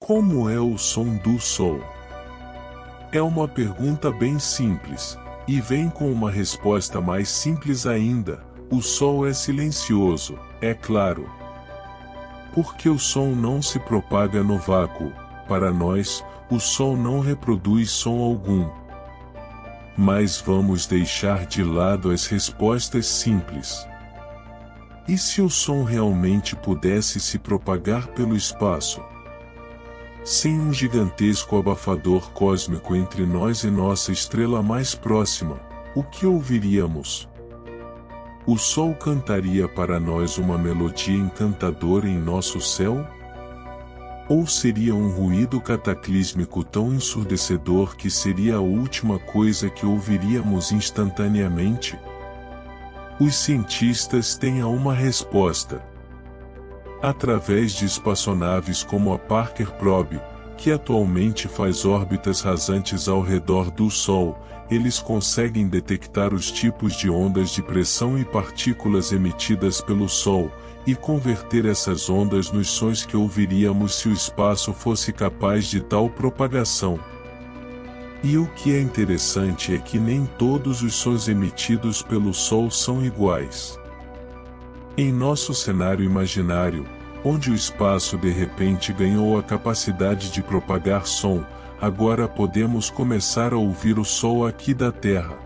Como é o som do Sol? É uma pergunta bem simples, e vem com uma resposta mais simples ainda: o Sol é silencioso, é claro. Porque o som não se propaga no vácuo, para nós, o Sol não reproduz som algum. Mas vamos deixar de lado as respostas simples. E se o som realmente pudesse se propagar pelo espaço? Sem um gigantesco abafador cósmico entre nós e nossa estrela mais próxima, o que ouviríamos? O Sol cantaria para nós uma melodia encantadora em nosso céu? Ou seria um ruído cataclísmico tão ensurdecedor que seria a última coisa que ouviríamos instantaneamente? Os cientistas têm uma resposta. Através de espaçonaves como a Parker Probe, que atualmente faz órbitas rasantes ao redor do Sol, eles conseguem detectar os tipos de ondas de pressão e partículas emitidas pelo Sol, e converter essas ondas nos sons que ouviríamos se o espaço fosse capaz de tal propagação. E o que é interessante é que nem todos os sons emitidos pelo Sol são iguais. Em nosso cenário imaginário, onde o espaço de repente ganhou a capacidade de propagar som, agora podemos começar a ouvir o Sol aqui da Terra.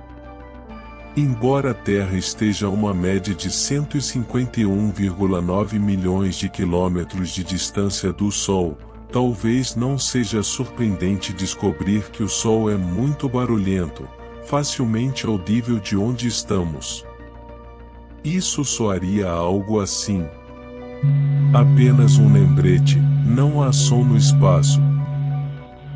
Embora a Terra esteja a uma média de 151,9 milhões de quilômetros de distância do Sol, talvez não seja surpreendente descobrir que o Sol é muito barulhento, facilmente audível de onde estamos. Isso soaria algo assim. Apenas um lembrete, não há som no espaço.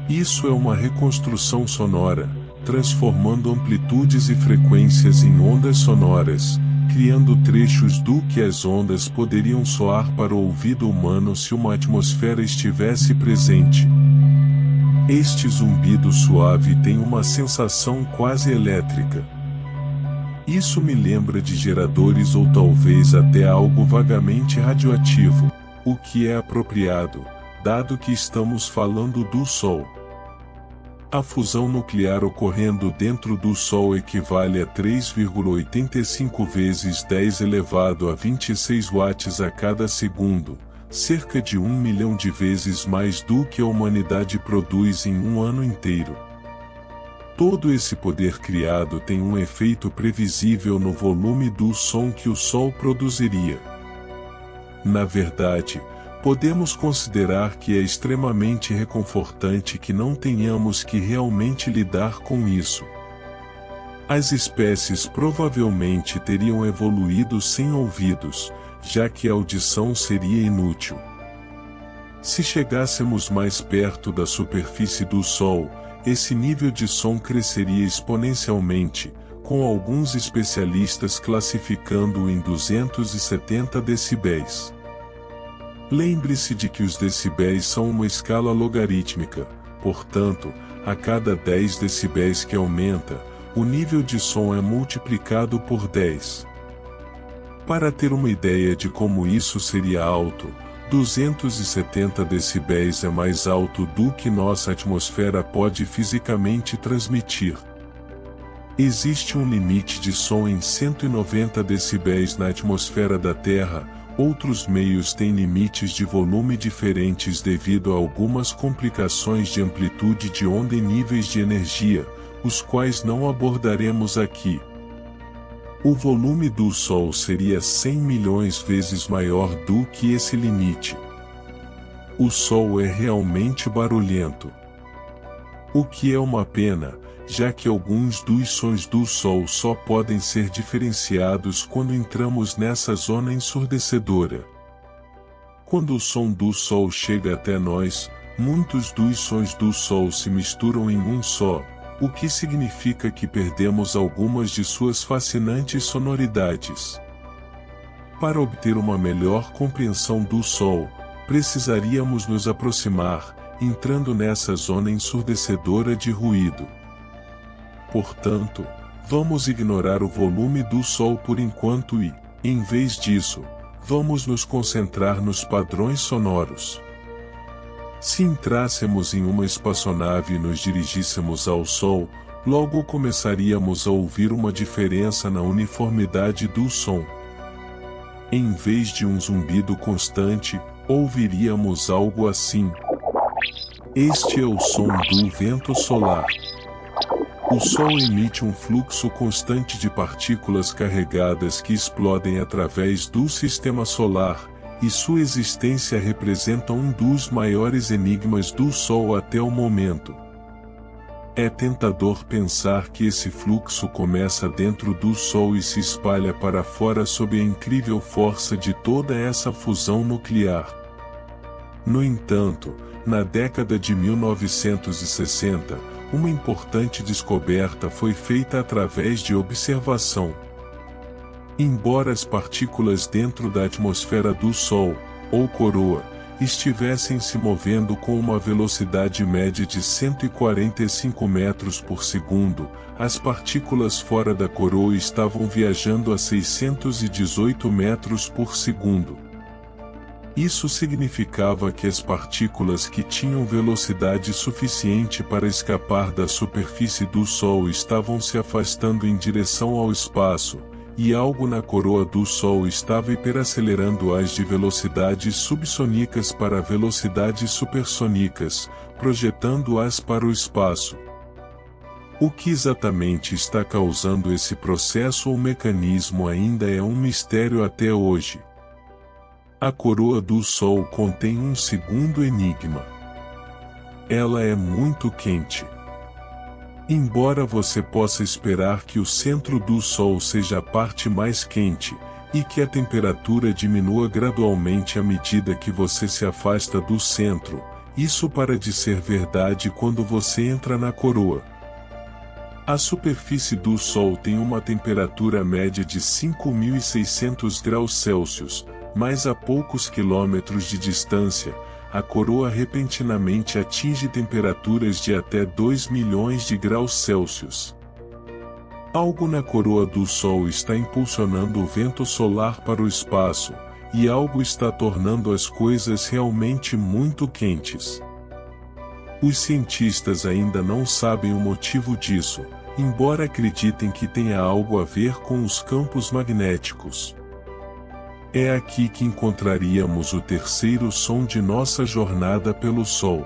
Isso é uma reconstrução sonora, transformando amplitudes e frequências em ondas sonoras, criando trechos do que as ondas poderiam soar para o ouvido humano se uma atmosfera estivesse presente. Este zumbido suave tem uma sensação quase elétrica. Isso me lembra de geradores ou talvez até algo vagamente radioativo, o que é apropriado, dado que estamos falando do Sol. A fusão nuclear ocorrendo dentro do Sol equivale a 3,85 vezes 10 elevado a 26 watts a cada segundo, cerca de 1 milhão de vezes mais do que a humanidade produz em um ano inteiro. Todo esse poder criado tem um efeito previsível no volume do som que o Sol produziria. Na verdade, podemos considerar que é extremamente reconfortante que não tenhamos que realmente lidar com isso. As espécies provavelmente teriam evoluído sem ouvidos, já que a audição seria inútil. Se chegássemos mais perto da superfície do Sol, esse nível de som cresceria exponencialmente, com alguns especialistas classificando-o em 270 decibéis. Lembre-se de que os decibéis são uma escala logarítmica, portanto, a cada 10 decibéis que aumenta, o nível de som é multiplicado por 10. Para ter uma ideia de como isso seria alto, 270 decibéis é mais alto do que nossa atmosfera pode fisicamente transmitir. Existe um limite de som em 190 decibéis na atmosfera da Terra. Outros meios têm limites de volume diferentes devido a algumas complicações de amplitude de onda e níveis de energia, os quais não abordaremos aqui. O volume do Sol seria 100 milhões vezes maior do que esse limite. O Sol é realmente barulhento. O que é uma pena, já que alguns dos sons do Sol só podem ser diferenciados quando entramos nessa zona ensurdecedora. Quando o som do Sol chega até nós, muitos dos sons do Sol se misturam em um só, o que significa que perdemos algumas de suas fascinantes sonoridades. Para obter uma melhor compreensão do Sol, precisaríamos nos aproximar, entrando nessa zona ensurdecedora de ruído. Portanto, vamos ignorar o volume do Sol por enquanto e, em vez disso, vamos nos concentrar nos padrões sonoros. Se entrássemos em uma espaçonave e nos dirigíssemos ao Sol, logo começaríamos a ouvir uma diferença na uniformidade do som. Em vez de um zumbido constante, ouviríamos algo assim. Este é o som do vento solar. O Sol emite um fluxo constante de partículas carregadas que explodem através do sistema solar, e sua existência representa um dos maiores enigmas do Sol até o momento. É tentador pensar que esse fluxo começa dentro do Sol e se espalha para fora sob a incrível força de toda essa fusão nuclear. No entanto, na década de 1960, uma importante descoberta foi feita através de observação. Embora as partículas dentro da atmosfera do Sol, ou coroa, estivessem se movendo com uma velocidade média de 145 metros por segundo, as partículas fora da coroa estavam viajando a 618 metros por segundo. Isso significava que as partículas que tinham velocidade suficiente para escapar da superfície do Sol estavam se afastando em direção ao espaço, e algo na coroa do Sol estava hiperacelerando-as de velocidades subsônicas para velocidades supersônicas, projetando-as para o espaço. O que exatamente está causando esse processo ou mecanismo ainda é um mistério até hoje. A coroa do Sol contém um segundo enigma. Ela é muito quente. Embora você possa esperar que o centro do Sol seja a parte mais quente, e que a temperatura diminua gradualmente à medida que você se afasta do centro, isso para de ser verdade quando você entra na coroa. A superfície do Sol tem uma temperatura média de 5.600 graus Celsius, mas a poucos quilômetros de distância, a coroa repentinamente atinge temperaturas de até 2 milhões de graus Celsius. Algo na coroa do Sol está impulsionando o vento solar para o espaço, e algo está tornando as coisas realmente muito quentes. Os cientistas ainda não sabem o motivo disso, embora acreditem que tenha algo a ver com os campos magnéticos. É aqui que encontraríamos o terceiro som de nossa jornada pelo Sol.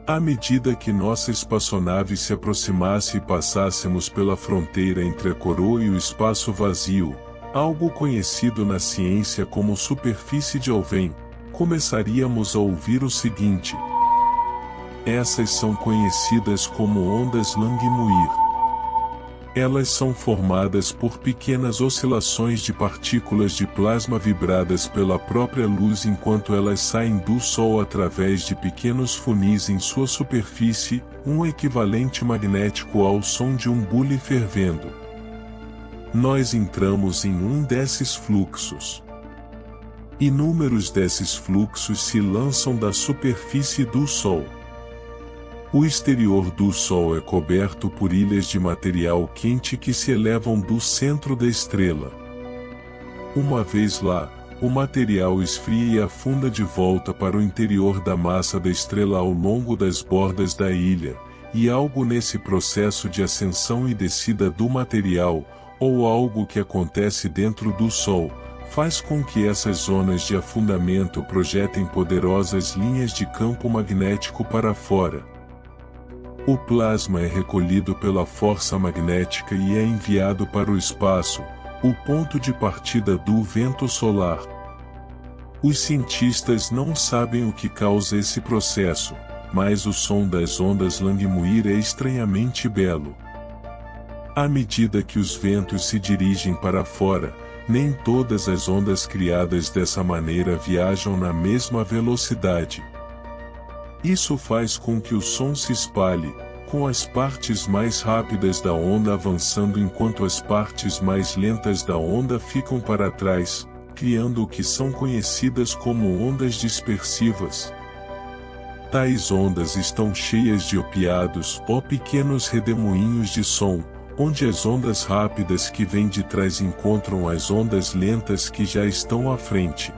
À medida que nossa espaçonave se aproximasse e passássemos pela fronteira entre a coroa e o espaço vazio, algo conhecido na ciência como superfície de Alfvén, começaríamos a ouvir o seguinte. Essas são conhecidas como ondas Langmuir. Elas são formadas por pequenas oscilações de partículas de plasma vibradas pela própria luz enquanto elas saem do Sol através de pequenos funis em sua superfície, um equivalente magnético ao som de um bule fervendo. Nós entramos em um desses fluxos. Inúmeros desses fluxos se lançam da superfície do Sol. O exterior do Sol é coberto por ilhas de material quente que se elevam do centro da estrela. Uma vez lá, o material esfria e afunda de volta para o interior da massa da estrela ao longo das bordas da ilha, e algo nesse processo de ascensão e descida do material, ou algo que acontece dentro do Sol, faz com que essas zonas de afundamento projetem poderosas linhas de campo magnético para fora. O plasma é recolhido pela força magnética e é enviado para o espaço, o ponto de partida do vento solar. Os cientistas não sabem o que causa esse processo, mas o som das ondas Langmuir é estranhamente belo. À medida que os ventos se dirigem para fora, nem todas as ondas criadas dessa maneira viajam na mesma velocidade. Isso faz com que o som se espalhe, com as partes mais rápidas da onda avançando enquanto as partes mais lentas da onda ficam para trás, criando o que são conhecidas como ondas dispersivas. Tais ondas estão cheias de opiados ou pequenos redemoinhos de som, onde as ondas rápidas que vêm de trás encontram as ondas lentas que já estão à frente.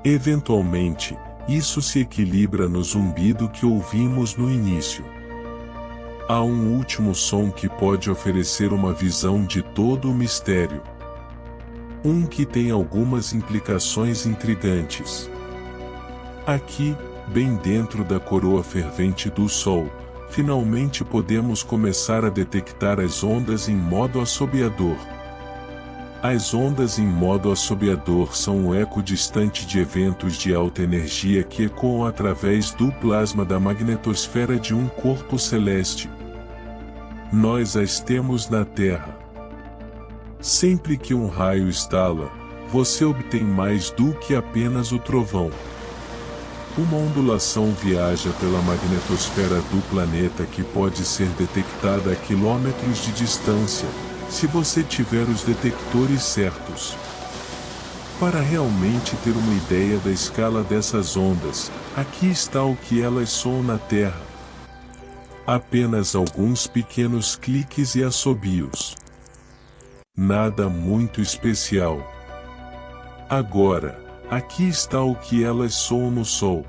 Eventualmente, Isso se equilibra no zumbido que ouvimos no início. Há um último som que pode oferecer uma visão de todo o mistério. Um que tem algumas implicações intrigantes. Aqui, bem dentro da coroa fervente do Sol, finalmente podemos começar a detectar as ondas em modo assobiador. As ondas em modo assobiador são um eco distante de eventos de alta energia que ecoam através do plasma da magnetosfera de um corpo celeste. Nós as temos na Terra. Sempre que um raio estala, você obtém mais do que apenas o trovão. Uma ondulação viaja pela magnetosfera do planeta que pode ser detectada a quilômetros de distância, se você tiver os detectores certos. Para realmente ter uma ideia da escala dessas ondas, aqui está o que elas soam na Terra. Apenas alguns pequenos cliques e assobios. Nada muito especial. Agora, aqui está o que elas soam no Sol.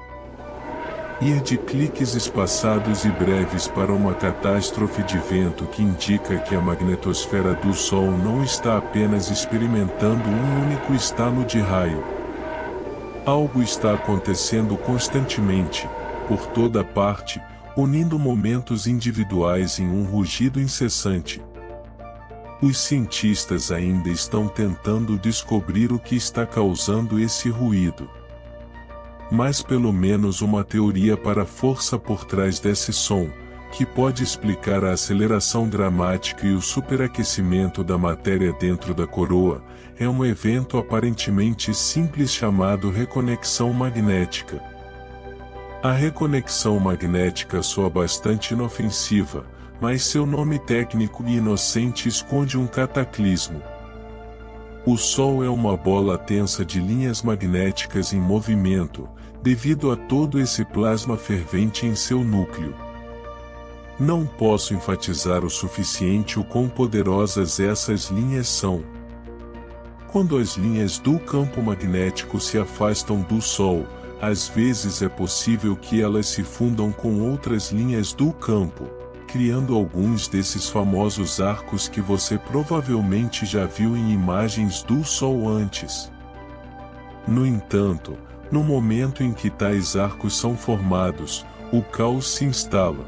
Ir de cliques espaçados e breves para uma catástrofe de vento que indica que a magnetosfera do Sol não está apenas experimentando um único estalo de raio. Algo está acontecendo constantemente, por toda parte, unindo momentos individuais em um rugido incessante. Os cientistas ainda estão tentando descobrir o que está causando esse ruído. Mas pelo menos uma teoria para a força por trás desse som, que pode explicar a aceleração dramática e o superaquecimento da matéria dentro da coroa, é um evento aparentemente simples chamado reconexão magnética. A reconexão magnética soa bastante inofensiva, mas seu nome técnico e inocente esconde um cataclismo. O Sol é uma bola tensa de linhas magnéticas em movimento, devido a todo esse plasma fervente em seu núcleo. Não posso enfatizar o suficiente o quão poderosas essas linhas são. Quando as linhas do campo magnético se afastam do Sol, às vezes é possível que elas se fundam com outras linhas do campo, criando alguns desses famosos arcos que você provavelmente já viu em imagens do Sol antes. No entanto, no momento em que tais arcos são formados, o caos se instala.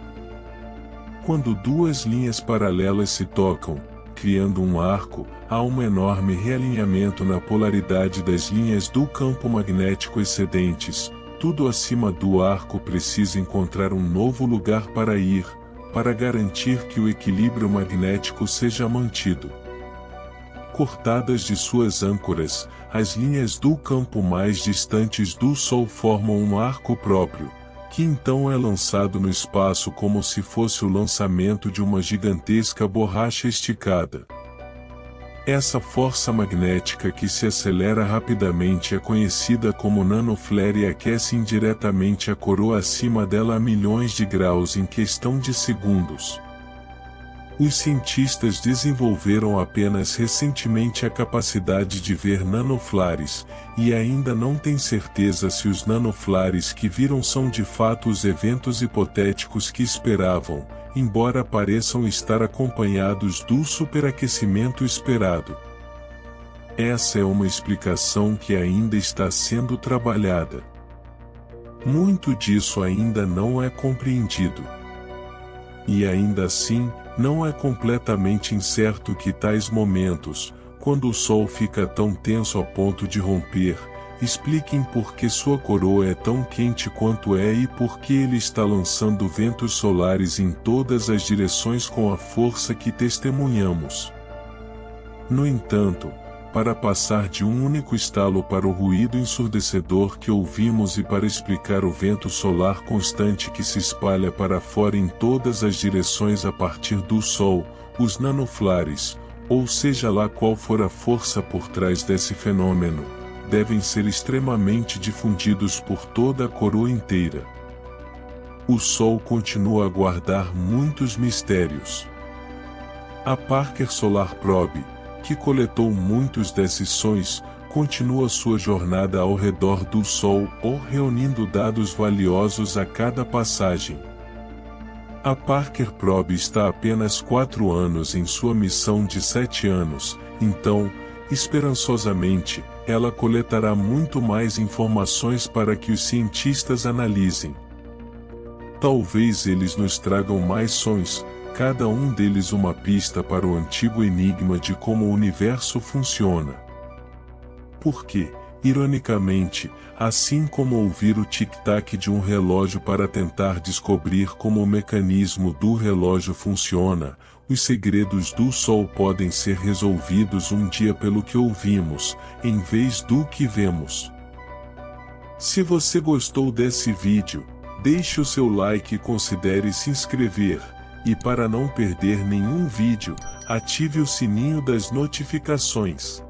Quando duas linhas paralelas se tocam, criando um arco, há um enorme realinhamento na polaridade das linhas do campo magnético excedentes. Tudo acima do arco precisa encontrar um novo lugar para ir, para garantir que o equilíbrio magnético seja mantido. Cortadas de suas âncoras, as linhas do campo mais distantes do Sol formam um arco próprio, que então é lançado no espaço como se fosse o lançamento de uma gigantesca borracha esticada. Essa força magnética que se acelera rapidamente é conhecida como nanoflare e aquece indiretamente a coroa acima dela a milhões de graus em questão de segundos. Os cientistas desenvolveram apenas recentemente a capacidade de ver nanoflares, e ainda não têm certeza se os nanoflares que viram são de fato os eventos hipotéticos que esperavam, embora pareçam estar acompanhados do superaquecimento esperado. Essa é uma explicação que ainda está sendo trabalhada. Muito disso ainda não é compreendido. E ainda assim, não é completamente incerto que tais momentos, quando o Sol fica tão tenso a ponto de romper, expliquem por que sua coroa é tão quente quanto é e por que ele está lançando ventos solares em todas as direções com a força que testemunhamos. No entanto, para passar de um único estalo para o ruído ensurdecedor que ouvimos e para explicar o vento solar constante que se espalha para fora em todas as direções a partir do Sol, os nanoflares, ou seja lá qual for a força por trás desse fenômeno, devem ser extremamente difundidos por toda a coroa inteira. O Sol continua a guardar muitos mistérios. A Parker Solar Probe, que coletou muitos desses sons, continua sua jornada ao redor do Sol, ou reunindo dados valiosos a cada passagem. A Parker Probe está há apenas 4 anos em sua missão de 7 anos, então, esperançosamente, ela coletará muito mais informações para que os cientistas analisem. Talvez eles nos tragam mais sons, cada um deles uma pista para o antigo enigma de como o universo funciona. Porque, ironicamente, assim como ouvir o tic-tac de um relógio para tentar descobrir como o mecanismo do relógio funciona, os segredos do Sol podem ser resolvidos um dia pelo que ouvimos, em vez do que vemos. Se você gostou desse vídeo, deixe o seu like e considere se inscrever, e para não perder nenhum vídeo, ative o sininho das notificações.